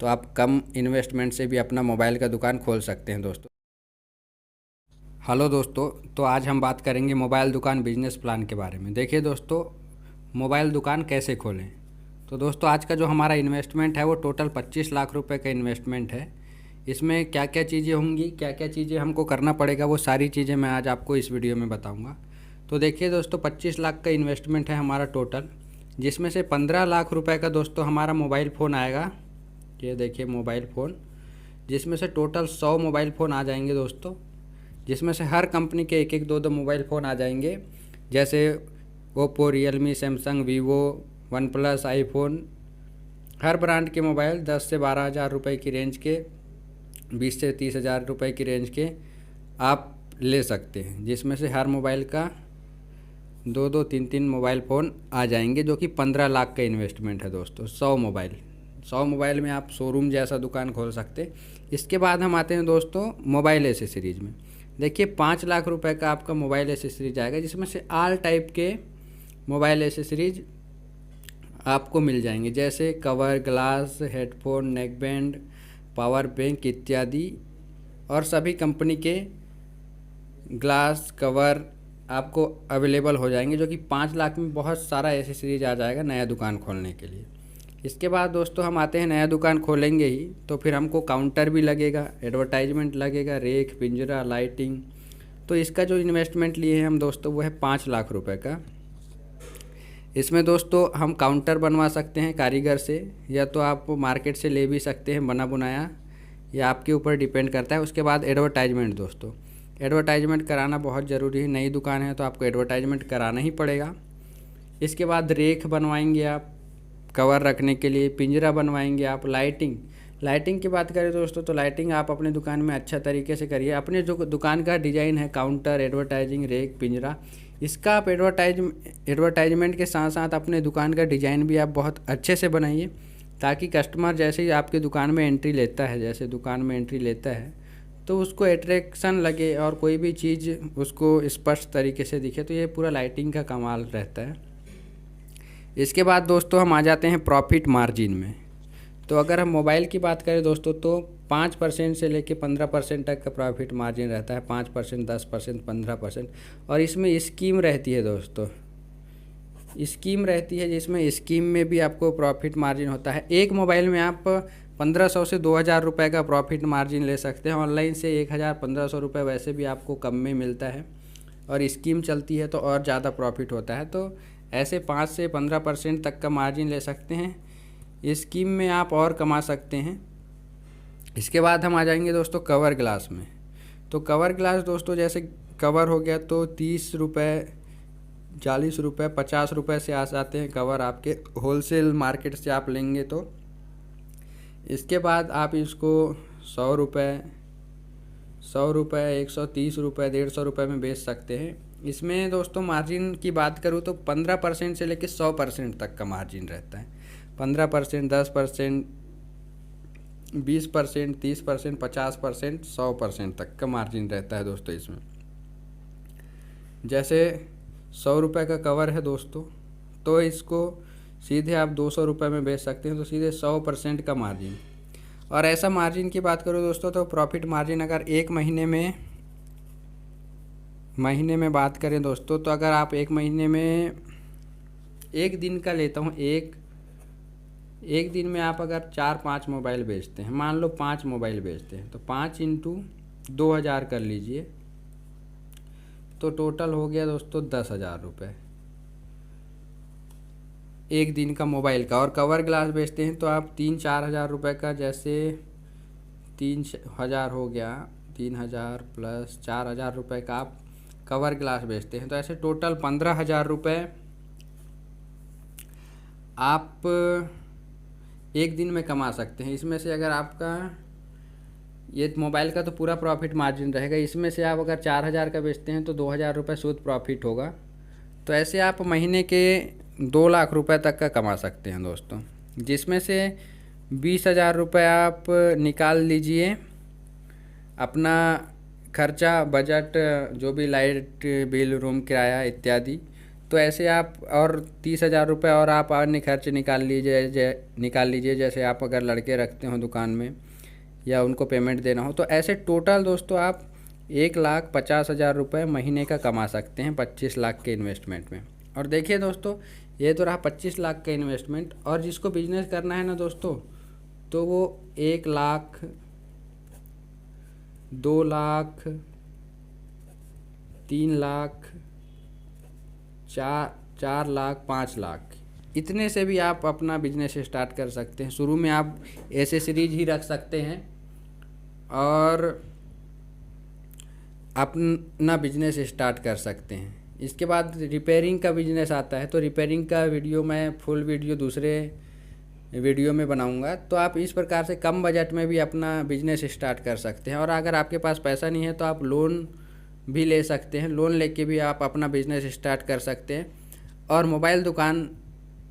तो आप कम इन्वेस्टमेंट से भी अपना मोबाइल का दुकान खोल सकते हैं दोस्तों। हेलो दोस्तों, तो आज हम बात करेंगे मोबाइल दुकान बिजनेस प्लान के बारे में। देखिए दोस्तों, मोबाइल दुकान कैसे खोलें। तो दोस्तों, आज का जो हमारा इन्वेस्टमेंट है वो टोटल 25 लाख रुपए का इन्वेस्टमेंट है। इसमें क्या क्या चीज़ें होंगी, क्या क्या चीज़ें हमको करना पड़ेगा, वो सारी चीज़ें मैं आज आपको इस वीडियो में बताऊंगा। तो देखिए दोस्तों, 25 लाख का इन्वेस्टमेंट है हमारा टोटल, जिसमें से 15 लाख रुपए का दोस्तों हमारा मोबाइल फ़ोन आएगा। ये देखिए मोबाइल फ़ोन, जिसमें से टोटल 100 मोबाइल फ़ोन आ जाएंगे दोस्तों, जिसमें से हर कंपनी के एक एक दो दो मोबाइल फ़ोन आ जाएंगे। जैसे Oppo, Realme, Samsung, Vivo, OnePlus, iPhone, हर ब्रांड के मोबाइल 10 से 12 हज़ार रुपये की रेंज के, 20 से 30 हज़ार रुपये की रेंज के आप ले सकते हैं, जिसमें से हर मोबाइल का दो दो तीन तीन मोबाइल फ़ोन आ जाएंगे, जो कि 15 लाख का इन्वेस्टमेंट है दोस्तों। 100 मोबाइल में आप शोरूम जैसा दुकान खोल सकते। इसके बाद हम आते हैं दोस्तों मोबाइल एसेसरीज में। देखिए 5 लाख रुपए का आपका मोबाइल एसेसरीज आएगा, जिसमें से ऑल टाइप के मोबाइल एसेसरीज आपको मिल जाएंगे, जैसे cover, glass, headphone, neck band, power bank इत्यादि। और सभी कंपनी के ग्लास, कवर आपको अवेलेबल हो जाएंगे, जो कि 5 लाख में बहुत सारा एसेसरीज आ जाएगा नया दुकान खोलने के लिए। इसके बाद दोस्तों हम आते हैं, नया दुकान खोलेंगे ही तो फिर हमको काउंटर भी लगेगा, एडवर्टाइजमेंट लगेगा, रेक, पिंजरा, लाइटिंग। तो इसका जो इन्वेस्टमेंट लिए हैं हम दोस्तों वो है 5 लाख रुपए का। इसमें दोस्तों हम काउंटर बनवा सकते हैं कारीगर से, या तो आप मार्केट से ले भी सकते हैं बना बुनाया, या आपके ऊपर डिपेंड करता है। उसके बाद एडवर्टाइजमेंट दोस्तों, एडवर्टाइजमेंट कराना बहुत ज़रूरी है। नई दुकान है तो आपको एडवर्टाइजमेंट कराना ही पड़ेगा। इसके बाद रेक बनवाएंगे आप कवर रखने के लिए, पिंजरा बनवाएंगे आप, लाइटिंग की बात करें दोस्तों, तो लाइटिंग आप अपने दुकान में अच्छा तरीके से करिए। अपने जो दुकान का डिज़ाइन है, काउंटर, एडवर्टाइजिंग, रेक, पिंजरा, इसका आप एडवर्टाइजमेंट के साथ साथ अपने दुकान का डिज़ाइन भी आप बहुत अच्छे से बनाइए, ताकि कस्टमर जैसे ही आपके दुकान में एंट्री लेता है, तो उसको अट्रैक्शन लगे और कोई भी चीज़ उसको स्पष्ट तरीके से दिखे। तो ये पूरा लाइटिंग का कमाल रहता है। इसके बाद दोस्तों हम आ जाते हैं प्रॉफिट मार्जिन में। तो अगर हम मोबाइल की बात करें दोस्तों, तो 5% से लेकर 15% तक का प्रॉफिट मार्जिन रहता है। 5%, 10%, 15%। और इसमें स्कीम रहती है दोस्तों, जिसमें स्कीम में भी आपको प्रॉफिट मार्जिन होता है। एक मोबाइल में आप 1500 से 2000 रुपये का प्रॉफिट मार्जिन ले सकते हैं। ऑनलाइन से 1000, 1500 रुपये वैसे भी आपको कम में मिलता है, और स्कीम चलती है तो और ज़्यादा प्रॉफिट होता है। तो ऐसे 5 से 15% तक का मार्जिन ले सकते हैं। स्कीम में आप और कमा सकते हैं। इसके बाद हम आ जाएंगे दोस्तों कवर ग्लास में। तो कवर ग्लास दोस्तों, जैसे कवर हो गया तो 30 रुपये, 40 रुपये, 50 रुपये से आ जाते हैं कवर आपके, होलसेल मार्केट से आप लेंगे तो। इसके बाद आप इसको 100 रुपये, 130 रुपये, 150 रुपये में बेच सकते हैं। इसमें दोस्तों मार्जिन की बात करूँ तो 15% से लेकर 100% तक का मार्जिन रहता है। 15%, 10%, 20%, 30%, 50%, 100% तक का मार्जिन रहता है दोस्तों इसमें। जैसे 100 रुपये का कवर है दोस्तों, तो इसको सीधे आप 200 रुपये में बेच सकते हैं, तो सीधे 100% का मार्जिन। और ऐसा मार्जिन की बात करो दोस्तों, तो प्रॉफिट मार्जिन अगर एक महीने में बात करें दोस्तों, तो अगर आप एक महीने में एक दिन का लेता हूँ, एक दिन में आप अगर 4-5 मोबाइल बेचते हैं, मान लो 5 मोबाइल बेचते हैं, तो 5 इंटू 2000 कर लीजिए, तो टोटल हो गया दोस्तों 10,000 रुपये एक दिन का मोबाइल का। और कवर ग्लास बेचते हैं तो आप 3-4 हज़ार रुपये का, जैसे 3,000 हो गया, 3,000 प्लस 4,000 रुपये का आप कवर ग्लास बेचते हैं, तो ऐसे टोटल 15,000 रुपये आप एक दिन में कमा सकते हैं। इसमें से अगर आपका ये मोबाइल का तो पूरा प्रॉफिट मार्जिन रहेगा, इसमें से आप अगर 4,000 का बेचते हैं तो 2,000 रुपये शुद्ध प्रॉफिट होगा। तो ऐसे आप महीने के 2 लाख रुपए तक का कमा सकते हैं दोस्तों, जिसमें से 20,000 रुपये आप निकाल लीजिए अपना खर्चा, बजट, जो भी लाइट बिल, रूम किराया इत्यादि। तो ऐसे आप और 30,000 रुपये और आप अन्य खर्च निकाल लीजिए जैसे आप अगर लड़के रखते हो दुकान में या उनको पेमेंट देना हो, तो ऐसे टोटल दोस्तों आप 1,50,000 रुपये महीने का कमा सकते हैं 25 लाख के इन्वेस्टमेंट में। और देखिए दोस्तों, ये तो रहा 25 लाख का इन्वेस्टमेंट, और जिसको बिजनेस करना है ना दोस्तों, तो वो 1 लाख, 2 लाख, 3 लाख, 4 लाख, 5 लाख, इतने से भी आप अपना बिजनेस स्टार्ट कर सकते हैं। शुरू में आप एसेसरीज ही रख सकते हैं और अपना बिजनेस स्टार्ट कर सकते हैं। इसके बाद रिपेयरिंग का बिजनेस आता है, तो रिपेयरिंग का वीडियो मैं फुल वीडियो दूसरे वीडियो में बनाऊंगा। तो आप इस प्रकार से कम बजट में भी अपना बिजनेस स्टार्ट कर सकते हैं। और अगर आपके पास पैसा नहीं है तो आप लोन भी ले सकते हैं, लोन लेके भी आप अपना बिजनेस स्टार्ट कर सकते हैं और मोबाइल दुकान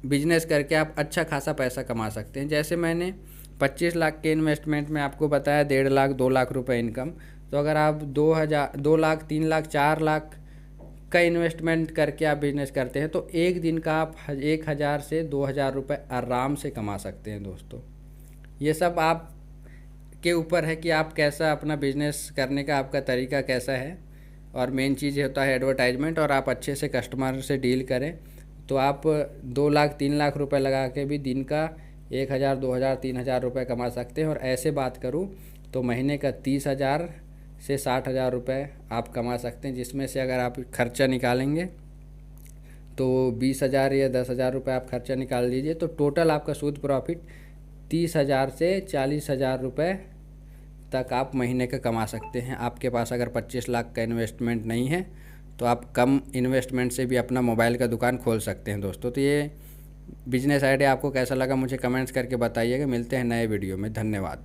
बिजनेस करके आप अच्छा खासा पैसा कमा सकते हैं। जैसे मैंने 25 लाख के इन्वेस्टमेंट में आपको बताया 1.5 लाख 2 लाख रुपए इनकम, तो अगर आप 2 लाख 3 लाख 4 लाख का इन्वेस्टमेंट करके आप बिजनेस करते हैं तो एक दिन का आप 1,000 से 2,000 रुपये आराम से कमा सकते हैं दोस्तों। ये सब आप के ऊपर है कि आप कैसा अपना बिजनेस करने का आपका तरीका कैसा है, और मेन चीज़ होता है एडवर्टाइजमेंट, और आप अच्छे से कस्टमर से डील करें तो आप 2 लाख 3 लाख रुपए लगा के भी दिन का 1,000 2,000 3,000 रुपये कमा सकते हैं। और ऐसे बात करूँ तो महीने का 30,000 से 60,000 रुपये आप कमा सकते हैं, जिसमें से अगर आप खर्चा निकालेंगे तो 20,000 या 10,000 रुपये आप खर्चा निकाल लीजिए, तो टोटल आपका शुद्ध प्रॉफिट 30,000 से 40,000 रुपये तक आप महीने का कमा सकते हैं। आपके पास अगर 25 लाख का इन्वेस्टमेंट नहीं है तो आप कम इन्वेस्टमेंट से भी अपना मोबाइल का दुकान खोल सकते हैं दोस्तों। तो ये बिजनेस आइडिया आपको कैसा लगा मुझे कमेंट्स करके बताइएगा। मिलते हैं नए वीडियो में, धन्यवाद।